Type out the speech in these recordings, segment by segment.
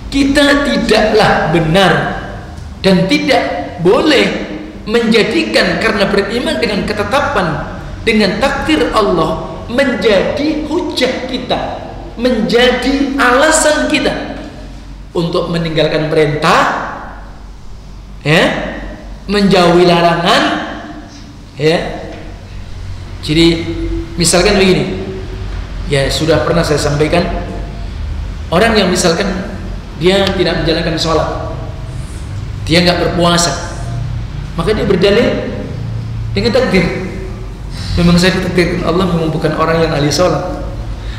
kita tidaklah benar dan tidak boleh menjadikan karena beriman dengan ketetapan, dengan takdir Allah menjadi hujah kita, menjadi alasan kita untuk meninggalkan perintah, ya, menjauhi larangan, ya. Jadi misalkan begini, ya sudah pernah saya sampaikan, orang yang misalkan dia tidak menjalankan sholat, dia nggak berpuasa, maka dia berdalil dengan takdir. Memang saya ditakdirkan Allah memang bukan orang yang ahli sholat,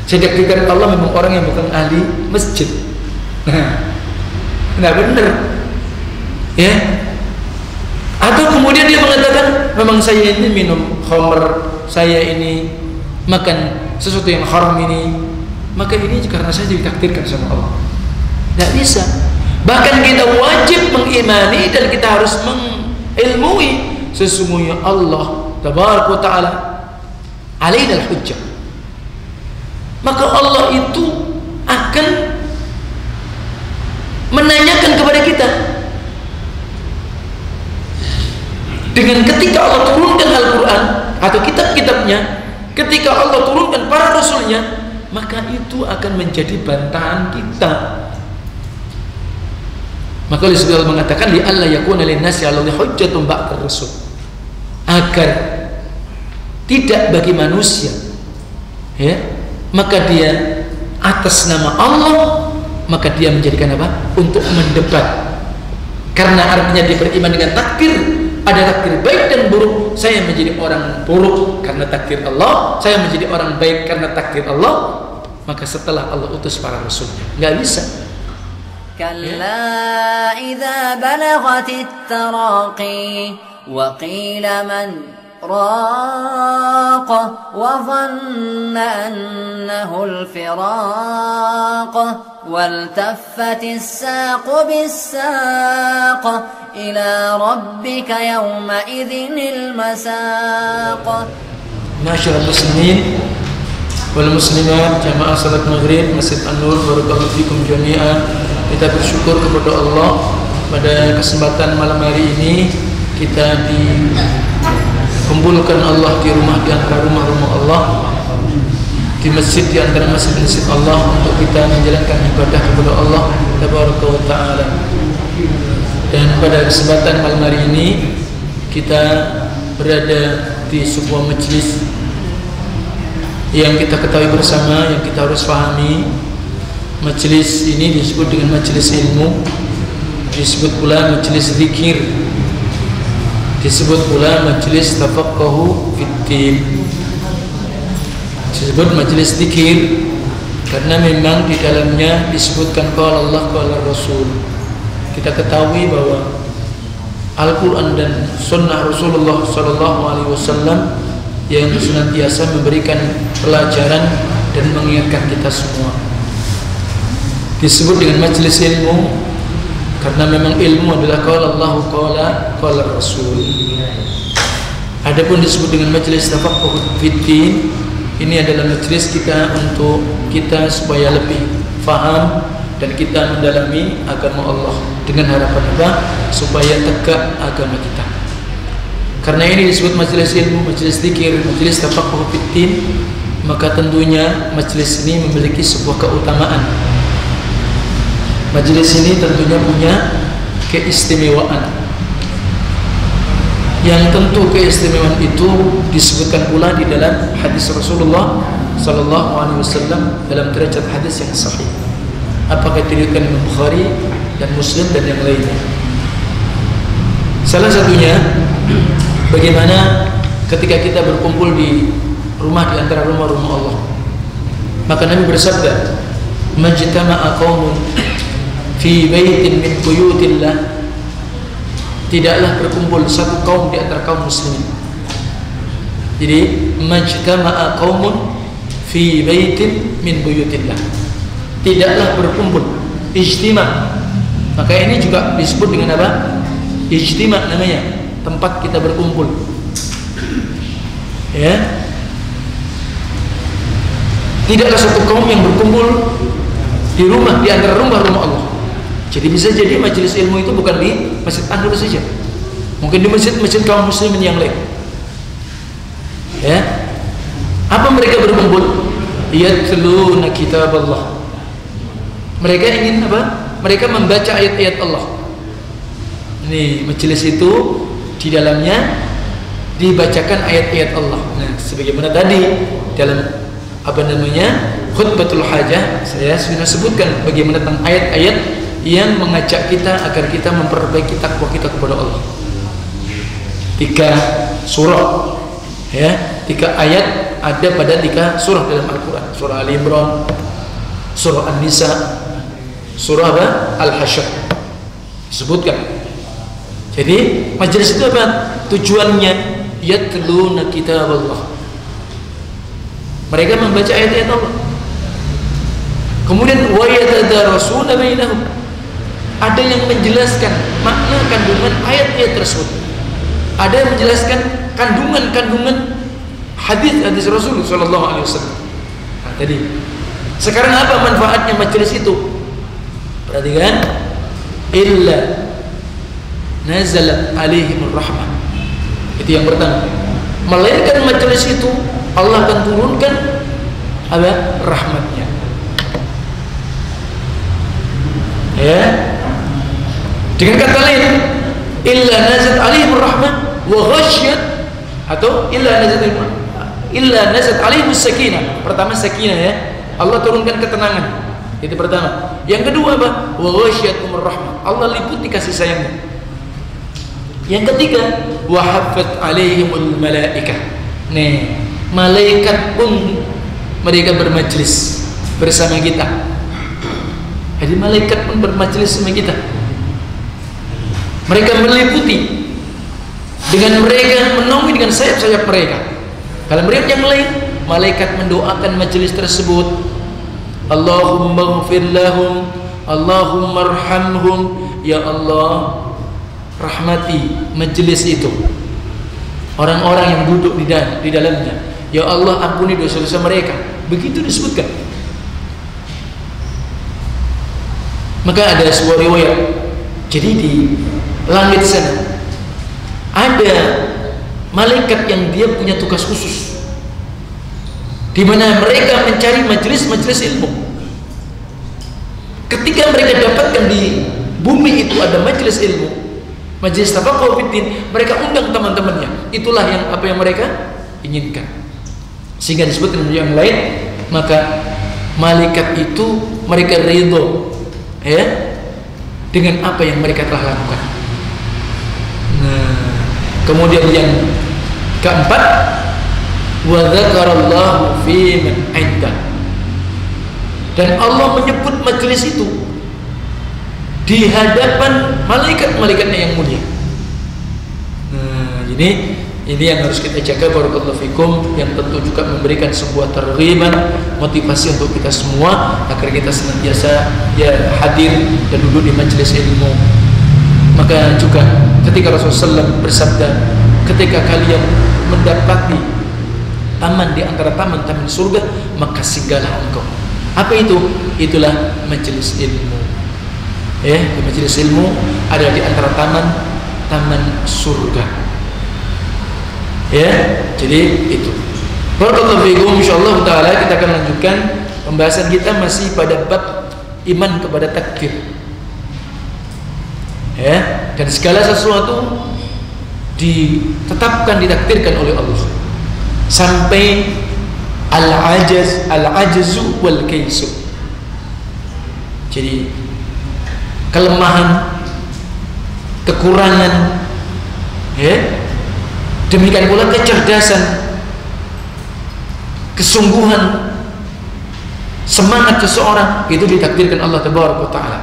saya ditakdirkan Allah memang orang yang bukan ahli masjid. Nggak benar, ya. Atau kemudian dia mengatakan memang saya ini minum khamr, saya ini makan sesuatu yang haram ini, maka ini karena saya ditakdirkan sama Allah. Tidak bisa. Bahkan kita wajib mengimani dan kita harus mengilmui sesungguhnya Allah Tabaraka wa Ta'ala alaina al-hujjah. Maka Allah itu akan menanyakan kepada kita dengan ketika Allah turunkan Al-Quran atau kitab-kitabnya, ketika Allah turunkan para rasulnya, maka itu akan menjadi bantahan kita. Maka Allah mengatakan li alla yakuna lin-nasi 'alallahi hujjatun ba'da rasul, agar tidak bagi manusia, ya, maka dia atas nama Allah, maka dia menjadikan apa? Untuk mendebat. Karena artinya dia beriman dengan takdir, ada takdir baik dan buruk. Saya menjadi orang buruk karena takdir Allah, saya menjadi orang baik karena takdir Allah. Maka setelah Allah utus para rasulnya, nggak bisa. Kalla idza balaghatit taraqi wa qila man راق وظن أنه الفراق والتفت الساق بالساق إلى ربك يومئذ المساق. معاشر المسلمين والmuslimat, jamaah salat maghrib Masjid An-Nur, barakallahu fikum jami'an. Kita bersyukur kepada Allah pada kesempatan malam hari ini kita dikumpulkan Allah di rumah, di antara rumah-rumah Allah, di masjid, di antara masjid-masjid Allah, untuk kita menjalankan ibadah kepada Allah Tabaraka wa Ta'ala. Dan pada kesempatan malam hari ini kita berada di sebuah majelis yang kita ketahui bersama, yang kita harus pahami. Majelis ini disebut dengan majelis ilmu, disebut pula majelis zikir, disebut pula majelis tafaqquhu fiddin, disebut majelis zikir karena memang di dalamnya disebutkan qala Allah qala Rasul. Kita ketahui bahwa Al-Quran dan Sunnah Rasulullah SAW yang senantiasa memberikan pelajaran dan mengingatkan kita semua. Disebut dengan majelis ilmu karena memang ilmu adalah qala Allah qala Rasul. Adapun disebut dengan majelis tafaqquh fiddin, ini adalah majelis kita untuk kita supaya lebih faham dan kita mendalami agama Allah dengan harapan apa? Supaya tegak agama kita. Karena ini disebut majelis ilmu, majelis zikir, majelis tafaqquh fiddin, maka tentunya majelis ini memiliki sebuah keutamaan. Majelis ini tentunya punya keistimewaan, yang tentu keistimewaan itu disebutkan pula di dalam hadis Rasulullah SAW dalam derajat hadis yang sahih. Apakah diriwayatkan Imam Bukhari dan Muslim dan yang lainnya. Salah satunya bagaimana ketika kita berkumpul di rumah, di antara rumah-rumah Allah, maka Nabi bersabda, majtama'a qaumun fi baitin min buyutillah, tidaklah berkumpul satu kaum di antara kaum muslimin. Jadi majtama'a qaumun fi baitin min buyutillah, tidaklah berkumpul, ijtima. Maka ini juga disebut dengan apa? Ijtima namanya, tempat kita berkumpul, ya. Tidaklah satu kaum yang berkumpul di rumah, di antara rumah-rumah Allah, Jadi bisa jadi majelis ilmu itu bukan di Masjid An-Nur saja, mungkin di masjid-masjid kaum muslimin yang lain. Ya, apa mereka berkumpul? Yatluna kitab Allah. Mereka ingin apa? Mereka membaca ayat-ayat Allah. Ini majelis itu di dalamnya dibacakan ayat-ayat Allah. Nah, sebagaimana tadi dalam khutbatul hajah saya sudah sebutkan bagaimana tentang ayat-ayat yang mengajak kita agar kita memperbaiki takwa kita kepada Allah. 3 surah, ya, 3 ayat ada pada 3 surah dalam Al-Quran. Surah Ali Imran, surah An-Nisa, surah Al-Hasyr disebutkan. Jadi majelis itu apa? Tujuannya yatluna kitab Allah. Mereka membaca ayat-ayat Allah. Kemudian wa yatadarasuna bainahum. Ada yang menjelaskan makna kandungan ayat-ayat tersebut. Ada yang menjelaskan kandungan hadis Rasul sallallahu alaihi wasallam. Nah, tadi. Sekarang apa manfaatnya majelis itu? Perhatikan, illa nazalat alaihimur rahmah. Itu yang pertama. Melainkan majelis itu Allah akan turunkan apa? Rahmatnya. Ya. Dengan kata lain, illa nazalat alaihimur rahmah wa ghasyiyat, atau illa nazalat alaihimus sakinah. Pertama sakinah, ya. Allah turunkan ketenangan. Itu pertama. Yang kedua apa? Wa ghasyiyatuhumur rahmah. Allah liputi kasih sayangnya. Yang ketiga, wa haffat alaihimul malaikah. Nih, malaikat pun mereka bermajlis bersama kita. Jadi malaikat pun bermajlis sama kita. Mereka meliputi dengan mereka, menaungi dengan sayap-sayap mereka. Kalau melihat yang lain, malaikat mendoakan majelis tersebut. Allahumma ighfir lahum, Allahumma arhamhum, ya Allah, rahmati majelis itu, orang-orang yang duduk di dalamnya. Ya Allah, ampuni dosa-dosa mereka. Begitu disebutkan. Maka ada sebuah riwayat. Jadi di langit sana ada malaikat yang dia punya tugas khusus, di mana mereka mencari majelis-majelis ilmu. Ketika mereka dapatkan di bumi itu ada majelis ilmu, majelis tafaqquh fiddin, mereka undang teman-temannya. Itulah apa yang mereka inginkan. Sehingga disebutkan yang lain, maka malaikat itu mereka ridho, ya, dengan apa yang mereka telah lakukan. Nah, kemudian yang keempat, wa dzakarallahu fi man 'inda. Dan Allah menyebut majelis itu di hadapan malaikat-malaikatnya yang mulia. Nah, ini yang harus kita jaga, barakallahu fikum, yang tentu juga memberikan sebuah targhiban, motivasi untuk kita semua agar kita senantiasa ya hadir dan duduk di majelis ilmu. Maka juga ketika Rasulullah SAW bersabda, ketika kalian mendapati taman di antara taman-taman surga, maka singgahlah engkau. Apa itu? Itulah majelis ilmu. Ya, di majelis ilmu ada di antara taman surga. Ya, jadi itu. Barakallahu fiikum. Insyaallah taala kita akan lanjutkan pembahasan kita masih pada bab iman kepada takdir. Ya, dan segala sesuatu ditetapkan, ditakdirkan oleh Allah sampai al-ajzu wal kaisu. Jadi kelemahan, kekurangan, ya, demikian pula kecerdasan, kesungguhan, semangat seseorang itu ditakdirkan Allah Tabaraka Ta'ala.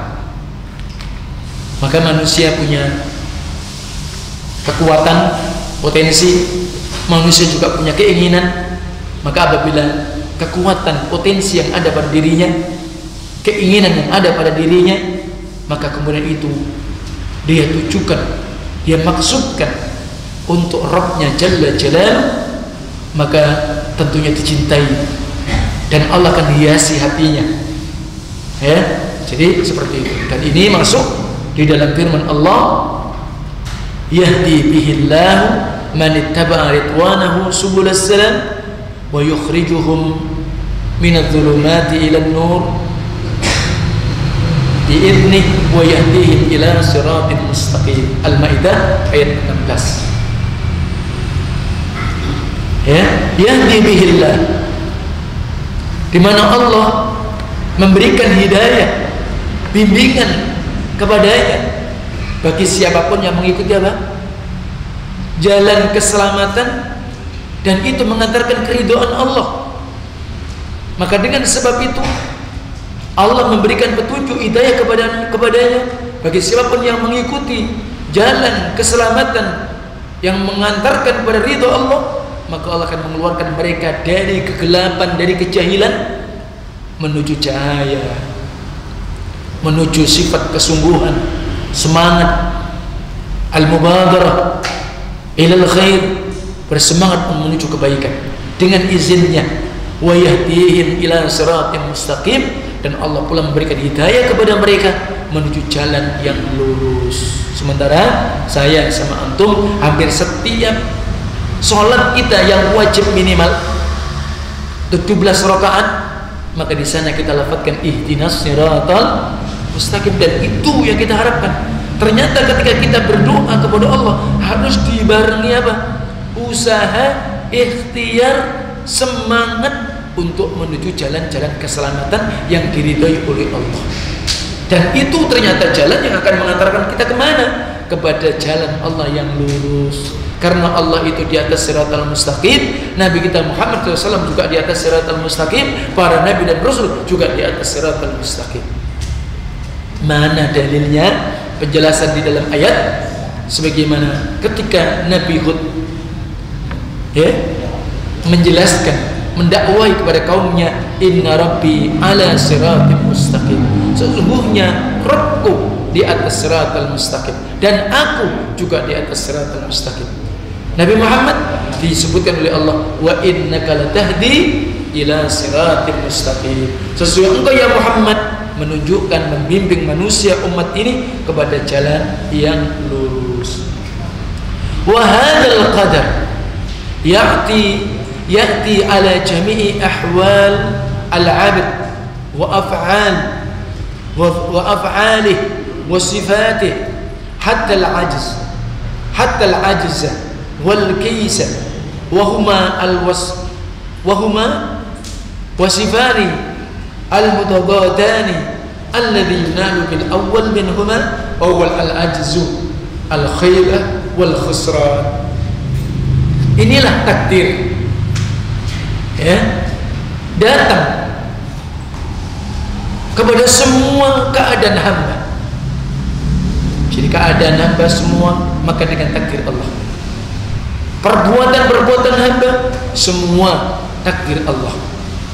Maka manusia punya kekuatan, potensi, manusia juga punya keinginan. Maka apabila kekuatan, potensi yang ada pada dirinya, keinginan yang ada pada dirinya, maka kemudian itu dia tujukan, dia maksudkan untuk Rabbnya Jalla Jalaluh, maka tentunya dicintai dan Allah akan hiasi hatinya, ya, Jadi seperti itu. Dan ini masuk di dalam firman Allah, yahdi bihillahu man ittaba'a ridwanahu subulas salam wa yukhrijuhum minadh-dhulumati ila an-nur bi'idnih wa yahdihim ila siratin mustaqim. Al-Maidah ayat 16. Ya, yahdi bihillah, di mana Allah memberikan hidayah, bimbingan kepadanya bagi siapapun yang mengikuti apa? Jalan keselamatan, dan itu mengantarkan keridhaan Allah. Maka dengan sebab itu Allah memberikan petunjuk hidayah kepadanya bagi siapapun yang mengikuti jalan keselamatan yang mengantarkan kepada ridha Allah, maka Allah akan mengeluarkan mereka dari kegelapan, dari kejahilan menuju cahaya, menuju sifat kesungguhan, semangat al-mubadarah ilal khair, bersemangat menuju kebaikan dengan izinnya. Wa yahdihim ila siratin mustaqim, dan Allah pula memberikan hidayah kepada mereka menuju jalan yang lurus. Sementara saya sama antum hampir setiap sholat kita yang wajib minimal 17 rakaat, maka di sana kita lafadzkan ihdinas siratal mustaqim, dan itu yang kita harapkan. Ternyata ketika kita berdoa kepada Allah harus dibarengi apa? Usaha, ikhtiar, semangat untuk menuju jalan-jalan keselamatan yang diridhai oleh Allah. Dan itu ternyata jalan yang akan mengantarkan kita kemana? Kepada jalan Allah yang lurus. Karena Allah itu di atas siratal mustaqim, Nabi kita Muhammad SAW juga di atas siratal mustaqim, para Nabi dan Rasul juga di atas siratal mustaqim. Mana dalilnya? Penjelasan di dalam ayat sebagaimana ketika Nabi Hud menjelaskan, mendakwai kepada kaumnya, inna rabbi ala siratal mustaqim, sesungguhnya Rabbku di atas siratal mustaqim, dan aku juga di atas siratal mustaqim. Nabi Muhammad disebutkan oleh Allah, wa innaka latahdi ila siratal mustaqim, sesungguhnya engkau ya Muhammad menunjukkan, membimbing manusia umat ini kepada jalan yang lurus. Wa hadzal qadar ya'ti ala jami'i ahwal al-'abd wa af'alihi wa sifatihi hatta al-'ajz wal kaysa wa huma wasifani al-mutadadani alladhi yunalu bil awwal minhuma wa huwa al-'ajzu al-khayla wal khusran. Inilah takdir, datang kepada semua keadaan hamba. Jadi keadaan hamba semua maka dengan takdir Allah. Perbuatan-perbuatan hamba semua takdir Allah.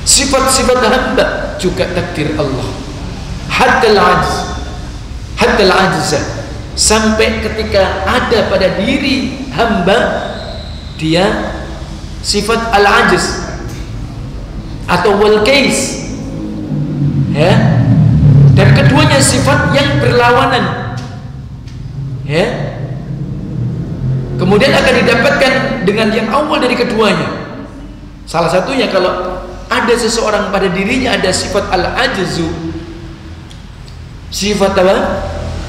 Sifat-sifat hamba juga takdir Allah. Hatta al-'ajz, sampai ketika ada pada diri hamba dia sifat al-'ajz atau wal kais, dan keduanya sifat yang berlawanan, kemudian akan didapatkan dengan yang awal dari keduanya. Salah satunya kalau ada seseorang pada dirinya ada sifat al-'ajzu, sifat apa?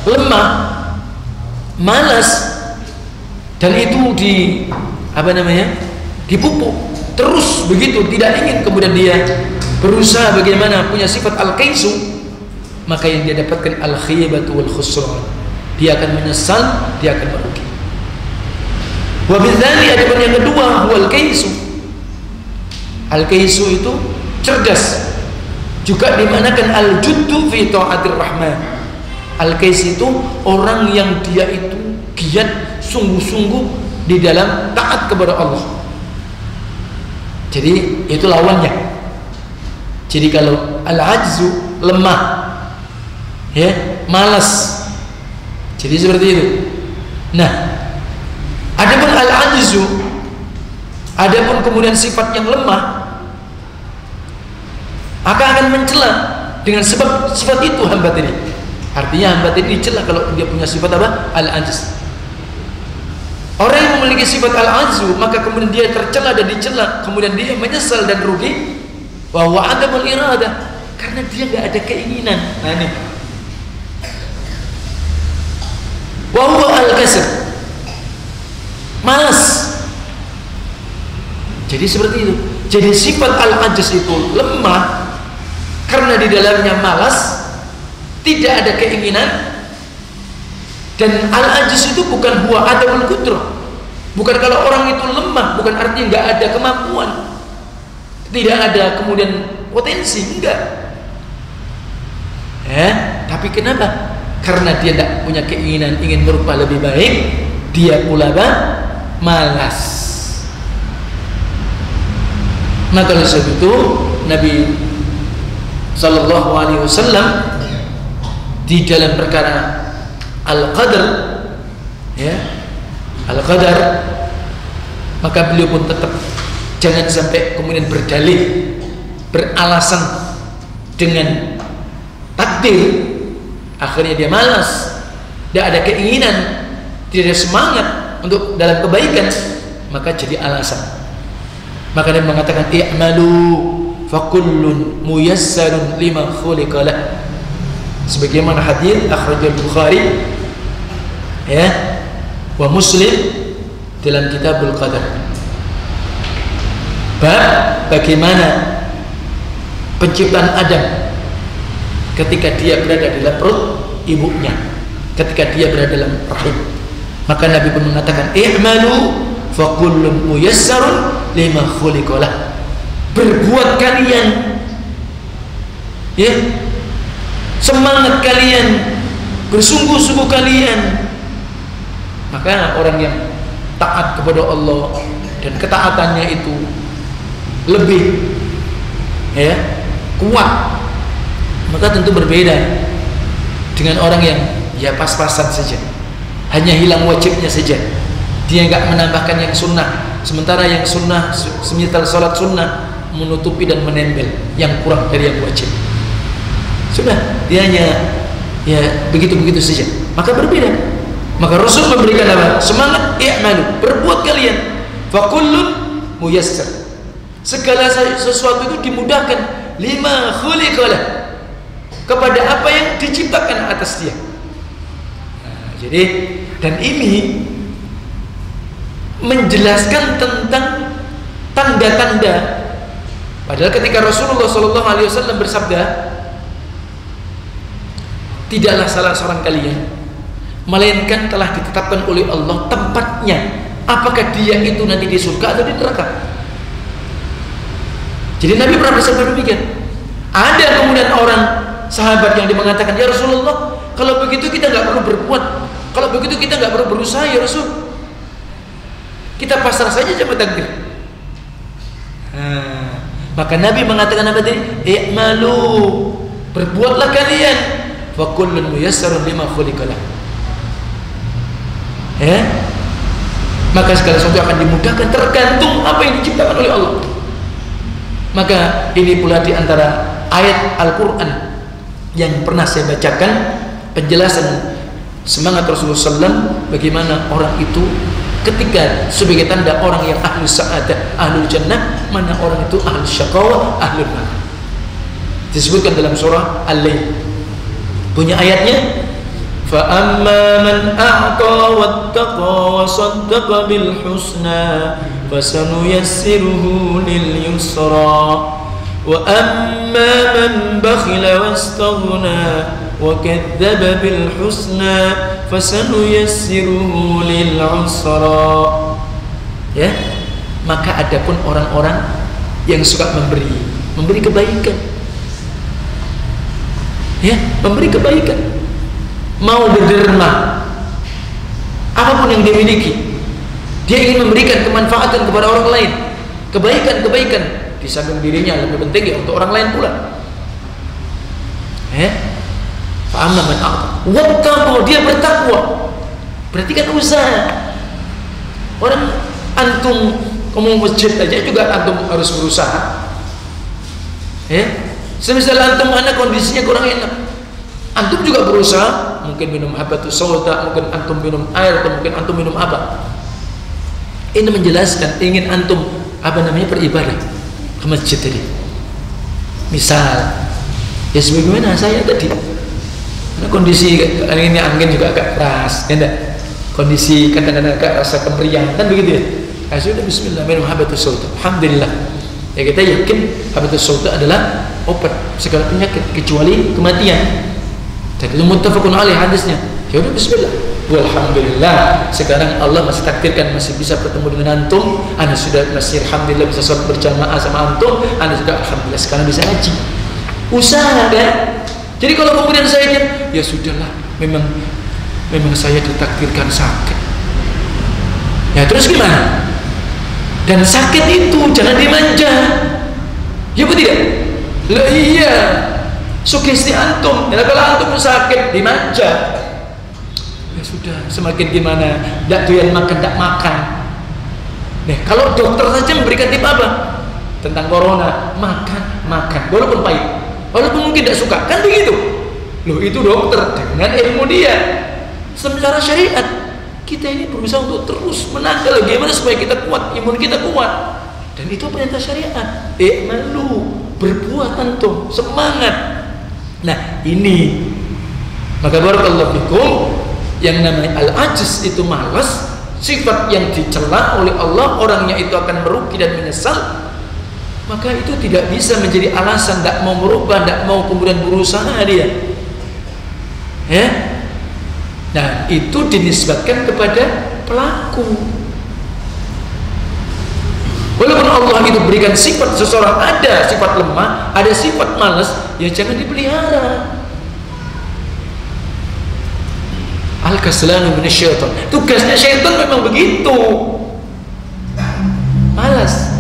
Lemah, malas, dan itu dipupuk terus begitu, tidak ingin kemudian dia berusaha bagaimana punya sifat al-kaisu, maka yang dia dapatkan al-khiyabatu wal khusran, dia akan menyesal, dia akan merugi. Wa bidzali, adapun yang kedua wal kaisu, al-kaisu itu cerdas, juga dimanakan al-juddu fi ta'atir rahman. Al-kais itu orang yang dia itu giat, sungguh-sungguh di dalam taat kepada Allah. Jadi itu lawannya. Jadi kalau al-'ajzu lemah, malas. Jadi seperti itu. Nah, adapun al-'ajzu, adapun kemudian sifat yang lemah, akan mencela dengan sebab sifat itu hamba tadi. Artinya hamba tadi dicela kalau dia punya sifat apa? Al-ajz. Orang yang memiliki sifat al-ajzu, maka kemudian dia tercela dan dicela, kemudian dia menyesal dan rugi. Wa huwa adamul iradah, karena dia nggak ada keinginan. Nah ini. Wa huwa al-kasal, malas. Jadi seperti itu. Jadi sifat al-ajz itu lemah karena di dalamnya malas, tidak ada keinginan. Dan al-ajz itu bukan huwa adamul qudrah. Bukan kalau orang itu lemah, bukan artinya nggak ada kemampuan, tidak ada kemudian potensi, enggak. Tapi kenapa? Karena dia tidak punya keinginan ingin berubah lebih baik, dia pula malas. Maka oleh sebab itu Nabi Sallallahu Alaihi Wasallam di dalam perkara al-qadar, al-qadar, maka beliau pun tetap jangan sampai kemudian berdalih, beralasan dengan takdir, akhirnya dia malas, tidak ada keinginan, tidak ada semangat untuk dalam kebaikan, maka jadi alasan. Maka dia mengatakan i'malu fakullun muyassarun lima khuliqa lah, sebagaimana hadis akhrajal Bukhari wa Muslim dalam Kitabul Qadar. Bab bagaimana penciptaan Adam ketika dia berada dalam perut ibunya, ketika dia berada dalam rahim. Maka Nabi pun mengatakan i'malu fa kullun muyassarun lima khuliqa lah. Berbuat kalian, semangat kalian, bersungguh-sungguh kalian. Maka orang yang taat kepada Allah dan ketaatannya itu lebih kuat, maka tentu berbeda dengan orang yang pas-pasan saja, hanya hilang wajibnya saja, dia nggak menambahkan yang sunnah, sementara yang sunnah semisal sholat sunnah menutupi dan menempel yang kurang dari yang wajib. Sudah, dia hanya begitu-begitu saja, maka berbeda. Maka Rasul memberikan apa? Semangat, i'malu, berbuat kalian, fa kullun muyassar, segala sesuatu itu dimudahkan, lima khuliqalah, kepada apa yang diciptakan atas dia. Nah, jadi dan ini menjelaskan tentang tanda-tanda. Padahal ketika Rasulullah SAW bersabda, tidaklah salah seorang kalian melainkan telah ditetapkan oleh Allah tempatnya, apakah dia itu nanti di surga atau di neraka. Jadi Nabi pernah bersabda demikian. Ada kemudian orang sahabat yang dia mengatakan, ya Rasulullah, kalau begitu kita nggak perlu berbuat, kalau begitu kita nggak perlu berusaha ya Rasul, kita pasrah saja sama takdir. Maka Nabi mengatakan apa tadi? I'malu, berbuatlah kalian, wa kullun muyassarun lima khuliqalah. Maka segala sesuatu akan dimudahkan tergantung apa yang diciptakan oleh Allah. Maka ini pula di antara ayat Al-Quran yang pernah saya bacakan penjelasan semangat Rasulullah SAW, bagaimana orang itu ketika sebagai tanda orang yang ahlu sa'adah, ahlul jannah, mana orang itu ahlu syaqawah, ahlul nar. Disebutkan dalam surah Al-Lail. Punya ayatnya, فَأَمَّا مَنْ أَعْطَى وَاتَّقَى وَصَدَّقَ بِالْحُسْنَى فَسَنُيَسِّرُهُ لِلْيُسْرَى وَأَمَّا مَنْ بَخِلَ وَاسْتَغْنَى وَكَذَّبَ بِالْحُسْنَى فَسَنُيَسِّرُهُ لِلْعُسْرَى. Maka adapun orang-orang yang suka memberi kebaikan, memberi kebaikan, mau berderma, apapun yang dia miliki, dia ingin memberikan kemanfaatan kepada orang lain, kebaikan-kebaikan di samping dirinya lebih penting ya untuk orang lain pula. Fa'amna man a'ta wattaqwa, dia bertakwa, berarti kan usaha. Orang antum ngomong masjid aja juga antum harus berusaha. Semisal antum mana kondisinya kurang enak, antum juga berusaha, mungkin minum habatus sauda, mungkin antum minum air, atau mungkin antum minum apa. Ini menjelaskan ingin antum beribadah ke masjid tadi. Misal, ya sebagaimana saya tadi, karena kondisi ini angin juga agak keras, ya enggak? Kondisi kadang-kadang agak rasa kemeriahan, kan begitu ya. Sudah bismillah minum habatus sauda. Alhamdulillah. Ya kita yakin habatus sauda adalah obat segala penyakit kecuali kematian. Jadi itu muttafaqun alaih hadisnya. Ya udah bismillah. Walhamdulillah, sekarang Allah masih takdirkan masih bisa bertemu dengan antum. Anda sudah masih alhamdulillah bisa sholat berjamaah sama antum. Anda sudah alhamdulillah sekarang bisa ngaji. Usaha kan? Jadi kalau kemudian saya diam, ya sudahlah, memang saya ditakdirkan sakit. Ya terus gimana? Dan sakit itu jangan dimanja. Ya betul tidak? Lah iya. Sugesti antum. Ya kalau antum sakit dimanja. Ya sudah, semakin gimana? Tidak doyan makan, tidak makan. Nah, kalau dokter saja memberikan tip apa? Tentang corona, makan, walaupun pahit, walaupun mungkin tidak suka, kan begitu. Loh itu dokter dengan ilmu dia. Secara syariat, kita ini berusaha untuk terus menangkal bagaimana supaya kita kuat, imun kita kuat. Dan itu perintah syariat. Malu, berbuat antum, semangat. Nah ini, maka barakallahu fikum. Yang namanya al-ajiz itu malas, sifat yang dicela oleh Allah, orangnya itu akan merugi dan menyesal, maka itu tidak bisa menjadi alasan tidak mau merubah, tidak mau kemudian berusaha dia. Ya, nah itu dinisbatkan kepada pelaku. Walaupun Allah itu berikan sifat seseorang, ada sifat lemah, ada sifat malas, ya jangan dipelihara. Al-kaslanu minasyaitan. Tugasnya syaitan memang begitu. Malas.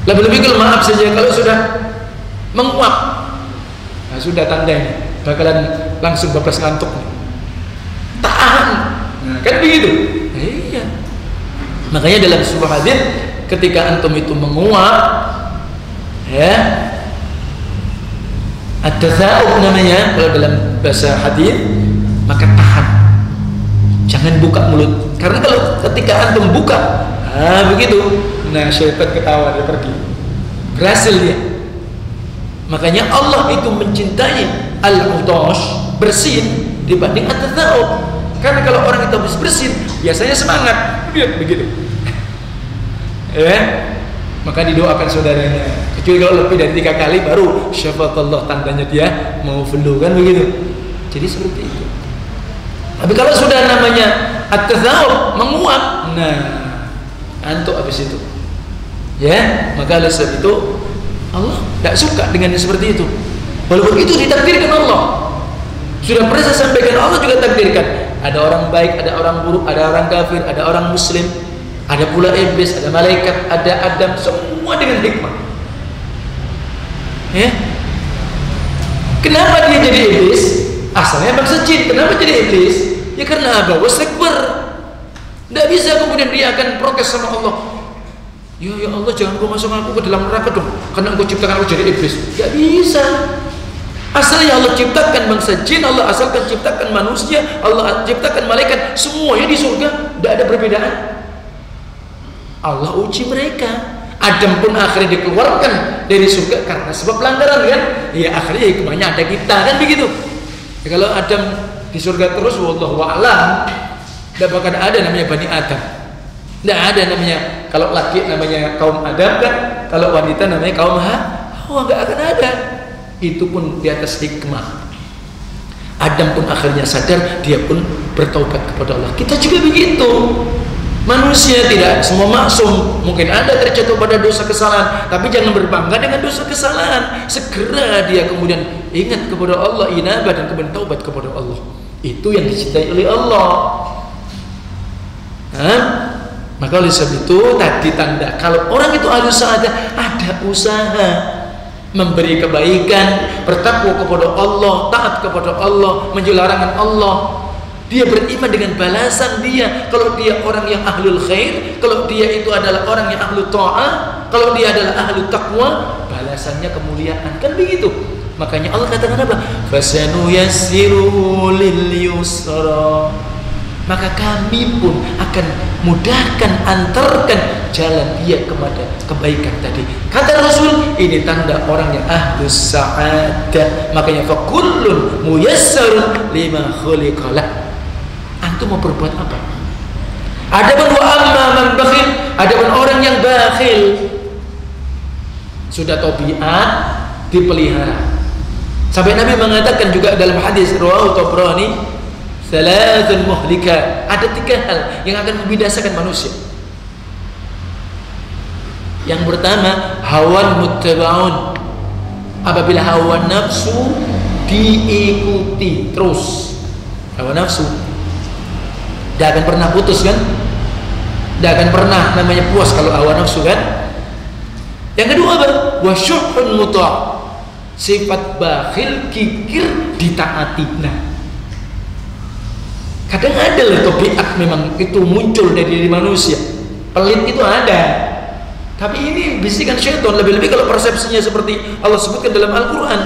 Lebih-lebih kalau maaf saja kalau sudah menguap. Nah, sudah tandanya bakalan langsung bablas ngantuk. Tahan. Nah, kan begitu. Iya. Makanya dalam sebuah hadis ketika antum itu menguap, ya, at-taza'ub namanya kalau dalam bahasa hadis, maka tahan, jangan buka mulut, karena kalau ketika antum buka, begitu, nah syaitan ketawa, dia pergi, berhasil dia. Makanya Allah itu mencintai al-utosh, bersin dibanding at-taza'ub, karena kalau orang itu habis bersin biasanya semangat, begitu. Maka didoakan saudaranya, kecuali kalau lebih dari 3 kali baru syafaatullah, tandanya dia mau flu, kan begitu. Jadi seperti itu. Tapi kalau sudah namanya at-tazawub, menguap, nah antuk habis itu, ya, maka oleh sebab itu Allah tidak suka dengan yang seperti itu. Walaupun itu ditakdirkan Allah, sudah pernah saya sampaikan, Allah juga takdirkan. Ada orang baik, ada orang buruk, ada orang kafir, ada orang muslim, ada pula iblis, ada malaikat, ada Adam, semua dengan hikmah. Ya, kenapa dia jadi iblis? Asalnya bangsa jin, kenapa jadi iblis? Ya karena apa? Wastakbar. Tidak bisa kemudian dia akan protes sama Allah. Ya Allah, jangan kau masuk aku ke dalam neraka dong, karena engkau ciptakan aku jadi iblis. Tidak bisa. Asalnya Allah ciptakan bangsa jin, Allah asalkan ciptakan manusia, Allah ciptakan malaikat, semuanya di surga, tidak ada perbedaan. Allah uji mereka. Adam pun akhirnya dikeluarkan dari surga karena sebab pelanggaran, kan? Ya akhirnya hikmahnya ada kita, kan begitu. Ya, kalau Adam di surga terus, wallahu a'lam, tidak bakal ada namanya Bani Adam. Tidak ada namanya, kalau laki namanya kaum Adam, kan? Kalau wanita namanya kaum Hawa, nggak akan ada. Itu pun di atas hikmah. Adam pun akhirnya sadar, dia pun bertaubat kepada Allah. Kita juga begitu. Manusia tidak semua maksum, mungkin ada terjatuh pada dosa kesalahan, tapi jangan berbangga dengan dosa kesalahan. Segera dia kemudian ingat kepada Allah, inabah, dan kemudian taubat kepada Allah. Itu yang dicintai oleh Allah. Maka oleh sebab itu tadi tanda kalau orang itu ahlu sa'adah, ada usaha memberi kebaikan, bertakwa kepada Allah, taat kepada Allah, menjauhi larangan Allah. Dia beriman dengan balasan dia. Kalau dia orang yang ahlul khair, kalau dia itu adalah orang yang ahlul ta'ah, kalau dia adalah ahlul taqwa, balasannya kemuliaan, kan begitu. Makanya Allah katakan apa? Fasanuyassiruhu lil yusra. Maka kami pun akan mudahkan, antarkan jalan dia kepada kebaikan tadi. Kata Rasul, ini tanda orang yang ahlus sa'adah. Makanya fakullun muyassarun lima khuliqalah. Antum mau berbuat apa? Adapun wa amma man bakhil, adapun orang yang bakhil, sudah tabiat dipelihara. Sampai Nabi mengatakan juga dalam hadis riwayat Tabrani, salasun muhlika, ada 3 hal yang akan membinasakan manusia. Yang pertama, hawan muttaba'un. Apabila hawa nafsu diikuti terus, hawa nafsu tidak akan pernah putus kan? Tidak akan pernah namanya puas kalau hawa nafsu kan? Yang kedua apa? Wasyuhun muta', sifat bakhil, kikir, ditaati. Nah, kadang ada loh tabiat memang itu muncul dari diri manusia. Pelit itu ada. Tapi ini bisikan syaitan, lebih-lebih kalau persepsinya seperti Allah sebutkan dalam Al-Quran.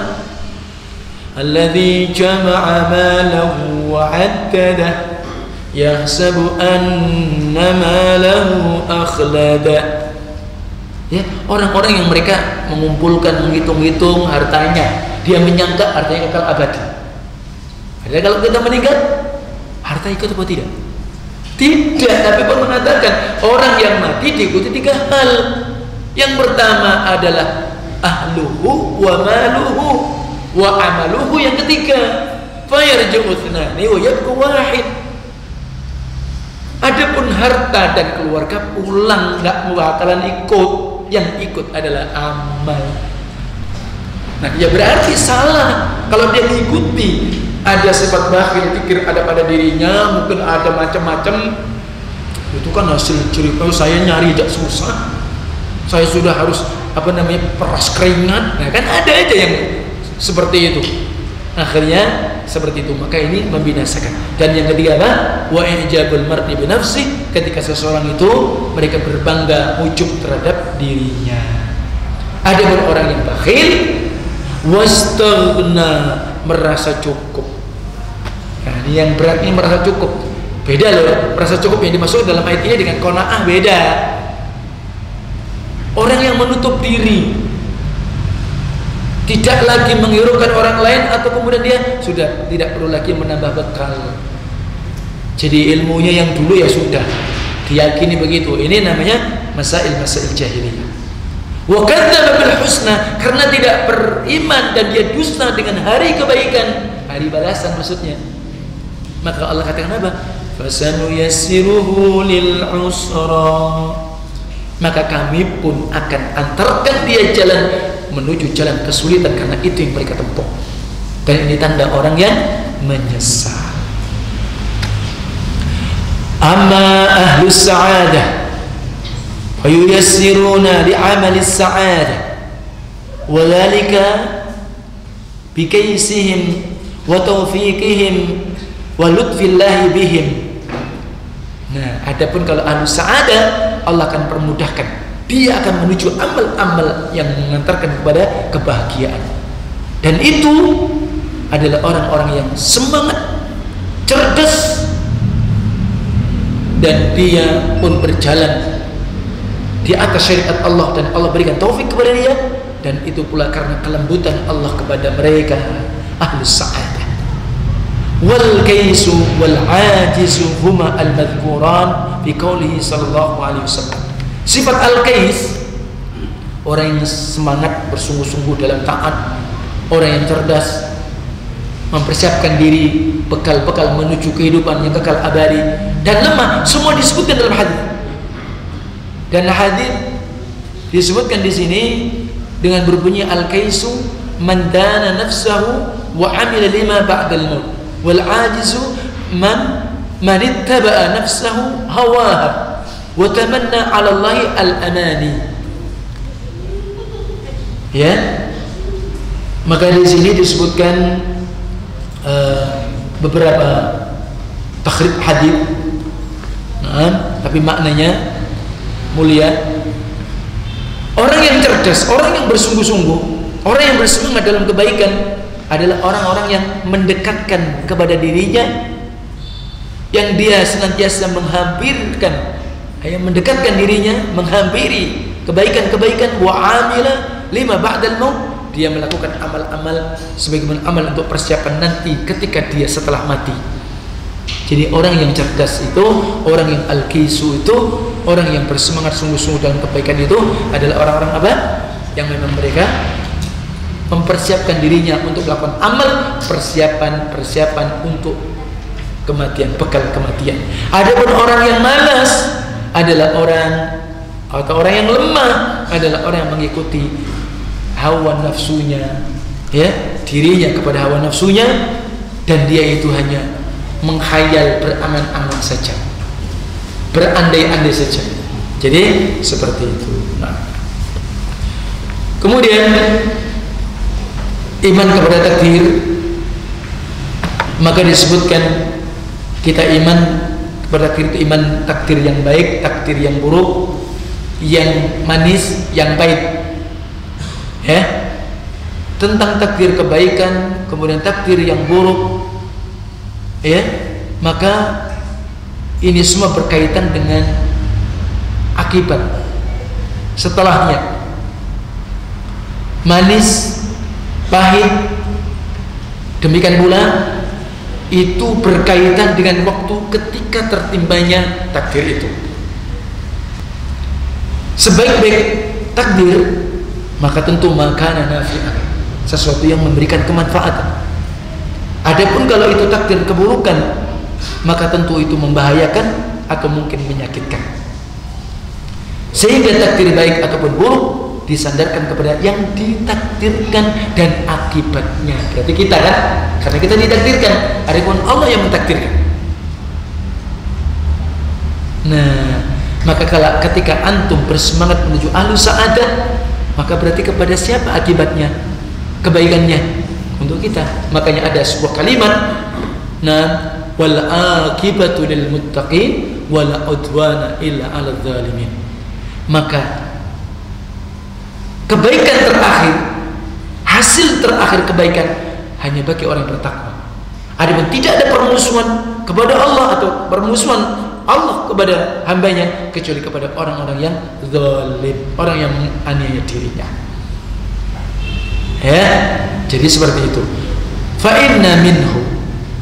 Alladzi jama'a malahu wa'addadah yahsabu anna malahu akhlada. Ya, orang-orang yang mereka mengumpulkan, menghitung-hitung hartanya, dia menyangka hartanya kekal abadi. Padahal kalau kita meninggal, harta ikut atau tidak? Tidak. Tapi pun mengatakan orang yang mati diikuti 3 hal. Yang pertama adalah ahluhu wa maluhu wa amaluhu. Yang ketiga, fayarji'u thnani wa yabqa wahid. Adapun harta dan keluarga pulang, nggak bakalan ikut. Yang ikut adalah amal. Nah, ya berarti salah kalau dia mengikuti. Ada sifat bakhil, pikir ada pada dirinya, mungkin ada macam-macam. Itu kan hasil cerita saya nyari tidak susah. Saya sudah harus peras keringat. Nah, kan ada aja yang seperti itu. Akhirnya seperti itu. Maka ini membinasakan. Dan yang ketiga apa? Wa ijabul mar'i bi nafsi, ketika seseorang itu mereka berbangga, ujub terhadap dirinya. Ada orang yang bakhil, wastaghna, merasa cukup. Nah, ini yang berat, ini merasa cukup. Beda loh, merasa cukup yang dimaksud dalam ayat ini dengan qanaah beda. Orang yang menutup diri, tidak lagi menghiraukan orang lain, atau kemudian dia sudah tidak perlu lagi menambah bekal. Jadi ilmunya yang dulu ya sudah diyakini begitu. Ini namanya masail-masail jahiliyah. Wa kadzdzaba bil husna, karena tidak beriman dan dia dusta dengan hari kebaikan, hari balasan maksudnya. Maka Allah katakan apa? Fasanuyassiruhu lil usra. Maka kami pun akan antarkan dia jalan menuju jalan kesulitan, karena itu yang mereka tempuh. Dan ini tanda orang yang menyesal. Amma ahlus sa'adah fayuyassiruna li'amalis sa'adah walika bikaisihim wa taufiqihim wa lutfillahi bihim. Nah, adapun kalau ahlus sa'adah, Allah akan permudahkan, dia akan menuju amal-amal yang mengantarkan kepada kebahagiaan. Dan itu adalah orang-orang yang semangat, cerdas, dan dia pun berjalan di atas syariat Allah, dan Allah berikan taufik kepada dia. Dan itu pula karena kelembutan Allah kepada mereka ahlus sa'adah. Wal kaisu wal ajizu huma al madhkuran fi qoulihi sallallahu alaihi wasallam. Sifat al-kais, orang yang semangat, bersungguh-sungguh dalam taat, orang yang cerdas, mempersiapkan diri bekal-bekal menuju kehidupan yang kekal abadi, dan lemah, semua disebutkan dalam hadis. Dan hadis disebutkan di sini dengan berbunyi al-kaisu man dana nafsahu wa amila lima ba'dal maut, wal ajizu man ittaba'a nafsahu hawaha wa tamanna 'ala Allahi al-amani. Ya, maka di sini disebutkan beberapa takhrij hadis, tapi maknanya mulia. Orang yang cerdas cerdas, orang yang bersungguh-sungguh, orang yang bersemangat dalam kebaikan adalah orang-orang yang mendekatkan kepada dirinya, yang dia senantiasa menghampirkan, yang mendekatkan dirinya, menghampiri kebaikan-kebaikan. Wa amila lima ba'dal maut, dia melakukan amal-amal sebagaimana amal untuk persiapan nanti ketika dia setelah mati. Jadi orang yang cerdas itu, orang yang al-kisu itu, orang yang bersemangat sungguh-sungguh dalam kebaikan itu adalah orang-orang apa? Yang memang mereka mempersiapkan dirinya untuk melakukan amal, persiapan untuk kematian, bekal kematian. Adapun orang yang malas adalah orang yang lemah, adalah orang yang mengikuti hawa nafsunya, ya, dirinya kepada hawa nafsunya, dan dia itu hanya menghayal, berangan-angan saja, berandai-andai saja. Jadi seperti itu. Nah, kemudian iman kepada takdir, maka disebutkan kita iman kepada takdir itu iman takdir yang baik, takdir yang buruk, yang manis, yang pahit. Ya, tentang takdir kebaikan, kemudian takdir yang buruk, ya, maka ini semua berkaitan dengan akibat setelahnya, manis, pahit. Demikian pula itu berkaitan dengan waktu ketika tertimbanya takdir itu. Sebaik-baik takdir, maka tentu makana nafi'ah, sesuatu yang memberikan kemanfaatan. Adapun kalau itu takdir keburukan, maka tentu itu membahayakan atau mungkin menyakitkan. Sehingga takdir baik ataupun buruk disandarkan kepada yang ditakdirkan dan akibatnya. Berarti kita kan, karena kita ditakdirkan, adapun Allah yang mentakdirkan. Nah, maka kalau ketika antum bersemangat menuju ahlus sa'adah, maka berarti kepada siapa akibatnya, kebaikannya? Untuk kita. Makanya ada sebuah kalimat, nah, wal akibatu lil muttaqin wala udwana illa 'alal zalimin. Maka kebaikan terakhir, hasil terakhir kebaikan hanya bagi orang yang bertakwa. Adapun tidak ada permusuhan kepada Allah atau permusuhan Allah kepada hambanya kecuali kepada orang-orang yang zalim, orang yang menganiaya dirinya. Ya, jadi seperti itu. Fa inna minhu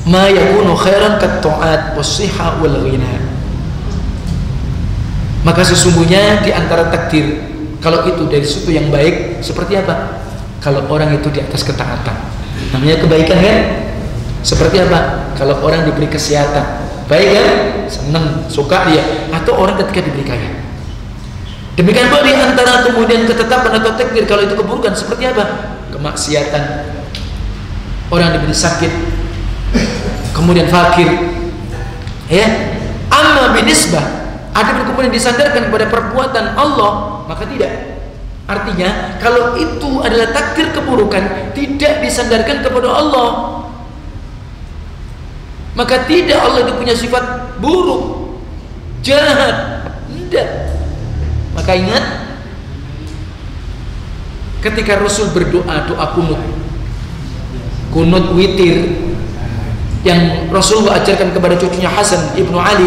ma yakunu khairan kat ta'at was-sihha wal ghina. Maka sesungguhnya di antara takdir, kalau itu dari sesuatu yang baik, seperti apa? Kalau orang itu di atas ketaatan, namanya kebaikan kan? Seperti apa? Kalau orang diberi kesehatan, baik kan? Senang, suka dia. Atau orang ketika diberi kaya. Demikian pula di antara kemudian ketetapan atau takdir kalau itu keburukan, seperti apa? Kemaksiatan, orang diberi sakit, kemudian fakir, ya. Amma binisbah, ada kemudian disandarkan kepada perbuatan Allah, maka tidak. Artinya kalau itu adalah takdir keburukan, tidak disandarkan kepada Allah, maka tidak Allah itu punya sifat buruk, jahat, tidak. Maka ingat, ketika Rasul berdoa, doa kunut witir yang Rasulullah ajarkan kepada cucunya Hasan ibnu Ali,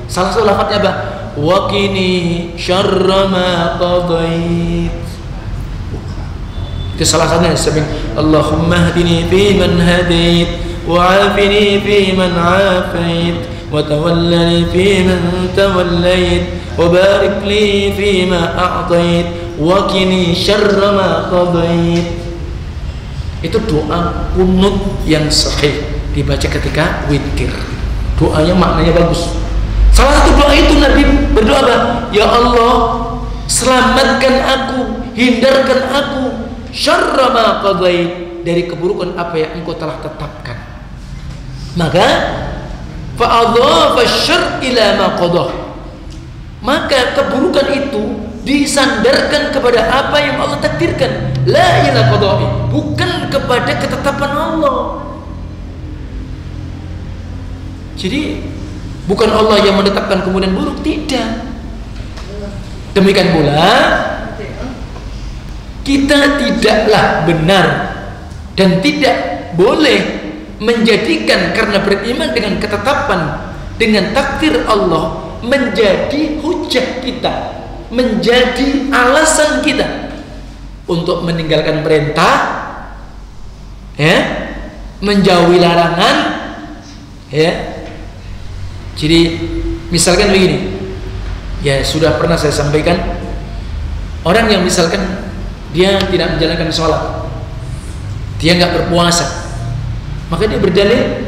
salah satu lafadznya apa? Wa qini syarra ma qadait. Itu salah satunya. Allahumma hdini fi man hadait wa afini fi man afait wa tawallani fi man tawallait wa barik li fi ma a'tait wa qini syarra ma qadait. Itu doa kunut yang sahih, dibaca ketika witir. Doanya maknanya bagus. Salah satu doa itu Nabi berdoa apa? Ya Allah, selamatkan aku, hindarkan aku syarra ma qadait, dari keburukan apa yang engkau telah tetapkan. Maka fa'adhafa syarr ila ma qadah, maka keburukan itu disandarkan kepada apa yang Allah takdirkan, la ila qada'i, bukan kepada ketetapan Allah. Jadi bukan Allah yang menetapkan kemudian buruk, tidak. Demikian pula kita tidaklah benar dan tidak boleh menjadikan karena beriman dengan ketetapan dengan takdir Allah menjadi hujah kita, menjadi alasan kita untuk meninggalkan perintah, ya, menjauhi larangan, ya. Jadi misalkan begini, ya sudah pernah saya sampaikan, orang yang misalkan dia tidak menjalankan sholat, dia nggak berpuasa, maka dia berdalil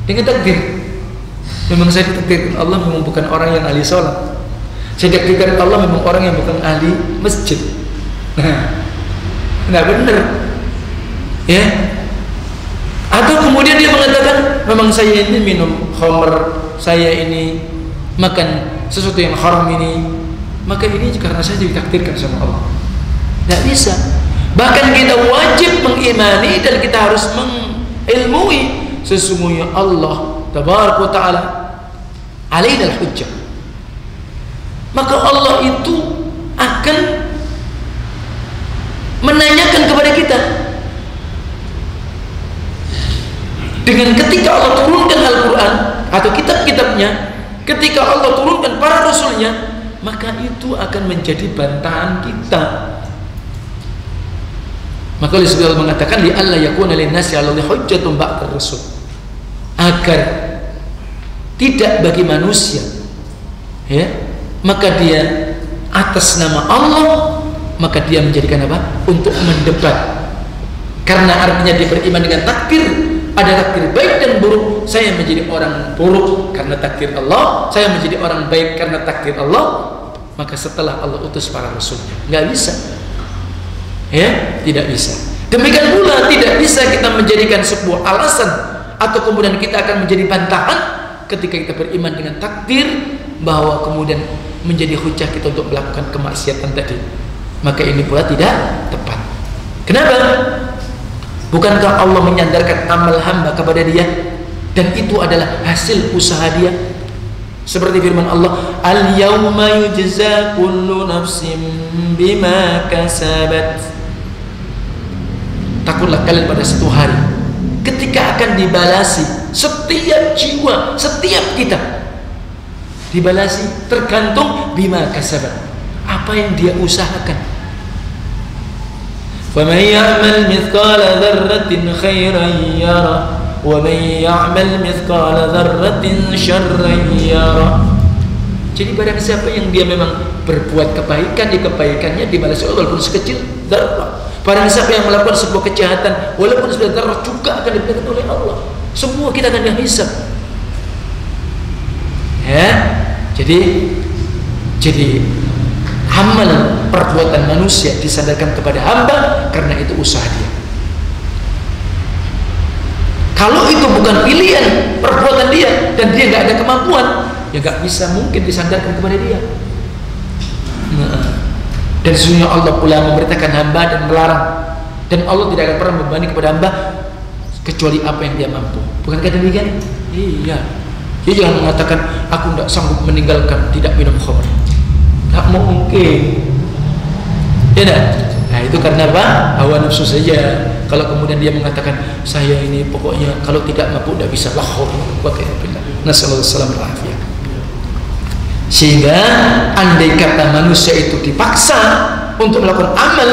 dengan takdir. Memang saya ditakdirkan Allah memang bukan orang yang ahli sholat, saya ditakdirkan Allah memang orang yang bukan ahli masjid. Nggak benar, ya. Atau kemudian dia mengatakan memang saya ini minum khamr, saya ini makan sesuatu yang haram ini, maka ini karena saya ditakdirkan sama Allah. Nggak bisa. Bahkan kita wajib mengimani dan kita harus ilmui sesungguhnya Allah tabaraka ta'ala alaina al-hujjah. Maka Allah itu akan menanyakan kepada kita dengan ketika Allah turunkan Al-Quran atau kitab-kitabnya, ketika Allah turunkan para rasulnya, maka itu akan menjadi bantahan kita. Maka oleh sebab Allah mengatakan li alla yakuna lin-nasi 'ala Allahi hujjatun ba'da rasul, agar tidak bagi manusia, ya, maka dia atas nama Allah, maka dia menjadikan apa? Untuk mendebat. Karena artinya dia beriman dengan takdir, ada takdir baik dan buruk. Saya menjadi orang buruk karena takdir Allah, saya menjadi orang baik karena takdir Allah. Maka setelah Allah utus para rasulnya, nggak bisa, ya, tidak bisa. Demikian pula tidak bisa kita menjadikan sebuah alasan atau kemudian kita akan menjadi bantahan ketika kita beriman dengan takdir, bahwa kemudian menjadi hujah kita untuk melakukan kemaksiatan tadi. Maka ini pula tidak tepat. Kenapa? Bukankah Allah menyandarkan amal hamba kepada dia, dan itu adalah hasil usaha dia? Seperti firman Allah, al-yawma yujza kullu nafsin bima kasabat. Takutlah kalian pada satu hari ketika akan dibalasi setiap jiwa, setiap kita dibalasi tergantung bima kasabat, apa yang dia usahakan. فَمَنْ يَعْمَلْ مِثْقَالَ ذَرَّةٍ خَيْرًا يَرَهُ وَمَنْ يَعْمَلْ مِثْقَالَ ذَرَّةٍ شَرًّا يَرَهُ. Jadi barang siapa yang dia memang berbuat kebaikan, di kebaikannya dibalas Allah walaupun sekecil zarrah. Barang siapa yang melakukan sebuah kejahatan walaupun sudah zarrah juga akan dibalas oleh Allah. Semua kita akan dihisab, ya. Jadi amal perbuatan manusia disandarkan kepada hamba karena itu usaha dia. Kalau itu bukan pilihan perbuatan dia dan dia nggak ada kemampuan, ya nggak bisa mungkin disandarkan kepada dia. Dan sesungguhnya Allah pula memerintahkan hamba dan melarang, dan Allah tidak akan pernah membebani kepada hamba kecuali apa yang dia mampu. Bukankah demikian? Iya. Dia jangan mengatakan aku tidak sanggup meninggalkan tidak minum khamr. Tak mungkin, ya dah. Nah itu karena apa? Hawa nafsu saja. Kalau kemudian dia mengatakan saya ini pokoknya kalau tidak mampu tidak bisa, lahor nasallallahu alaihi. Sehingga andai kata manusia itu dipaksa untuk melakukan amal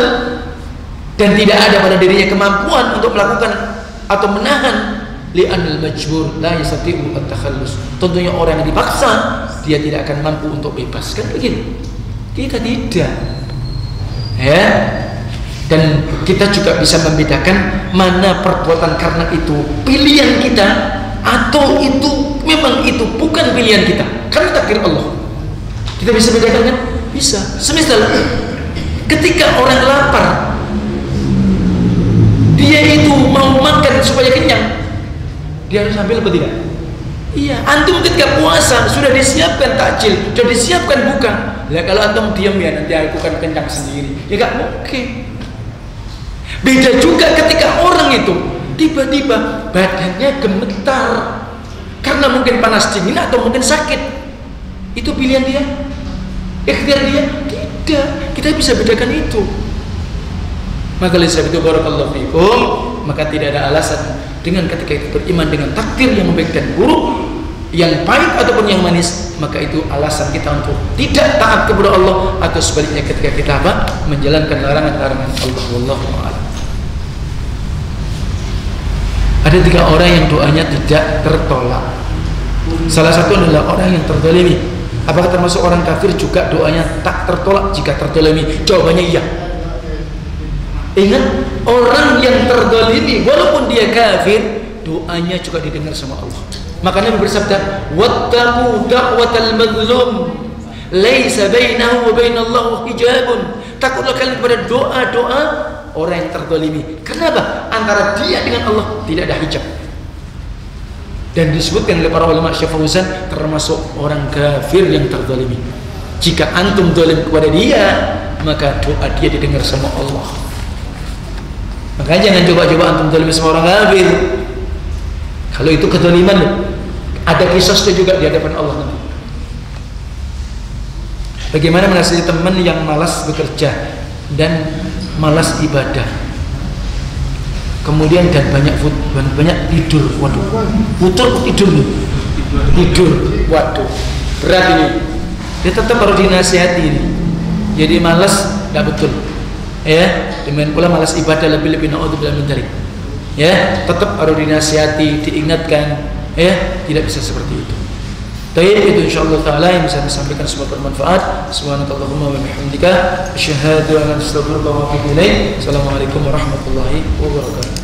dan tidak ada pada dirinya kemampuan untuk melakukan atau menahan, li'anil majbur la yastati'u at-takhallus. Tentunya orang yang dipaksa dia tidak akan mampu untuk bebas, kan begitu. Kita tidak, ya. Dan kita juga bisa membedakan mana perbuatan karena itu pilihan kita atau itu memang itu bukan pilihan kita karena takdir Allah. Kita bisa bedakan, kan? Bisa. Semisal ketika orang lapar, dia itu mau makan supaya kenyang, dia harus ambil apa tidak? Iya, antum ketika puasa sudah disiapkan takjil, sudah disiapkan buka. Ya kalau antum diam ya nanti aku akan kenyang sendiri. Ya gak mungkin. Beda juga ketika orang itu tiba-tiba badannya gemetar karena mungkin panas dingin atau mungkin sakit. Itu pilihan dia, ikhtiar dia? Tidak. Kita bisa bedakan itu. Maka oleh sebab itu barakallahu fikum, maka tidak ada alasan dengan ketika itu beriman dengan takdir yang baik dan buruk, yang pahit ataupun yang manis, maka itu alasan kita untuk tidak taat kepada Allah, atau sebaliknya ketika kita menjalankan larangan-larangan Allah. Wallahu a'lam. Ada 3 orang yang doanya tidak tertolak. Salah satu adalah orang yang terzalimi. Apakah termasuk orang kafir juga doanya tak tertolak jika terzalimi? Jawabannya iya. Ingat, orang yang terzalimi walaupun dia kafir, doanya juga didengar sama Allah. Makanya Nabi bersabda, wattaqu da'watal mazlum laisa bainahu wa bainallahu hijabun. Takutlah kalian kepada doa-doa orang yang terzalimi. Kenapa? Antara dia dengan Allah tidak ada hijab. Dan disebutkan oleh para ulama, Syekh Fauzan termasuk orang kafir yang terzalimi. Jika antum zalim kepada dia, maka doa dia didengar sama Allah. Makanya jangan coba-coba antum zalim sama orang kafir. Kalau itu kezaliman, ada kisahnya juga di hadapan Allah nanti. Bagaimana menasihati teman yang malas bekerja dan malas ibadah, kemudian dan banyak tidur. Waduh, tidur. Waduh, berat ini. Dia tetap harus dinasihati ini. Jadi malas tidak betul. Ya, demikian pula malas ibadah lebih naudzubillah min dzalik. Ya, tetap harus dinasihati, diingatkan. Ya, tidak bisa seperti itu. Baik, itu insyaallah taala yang bisa disampaikan, semoga bermanfaat. Subhanakallahumma wa bihamdika asyhadu an la ilaha illa anta astaghfiruka wa atubu ilaik. Assalamualaikum warahmatullahi wabarakatuh.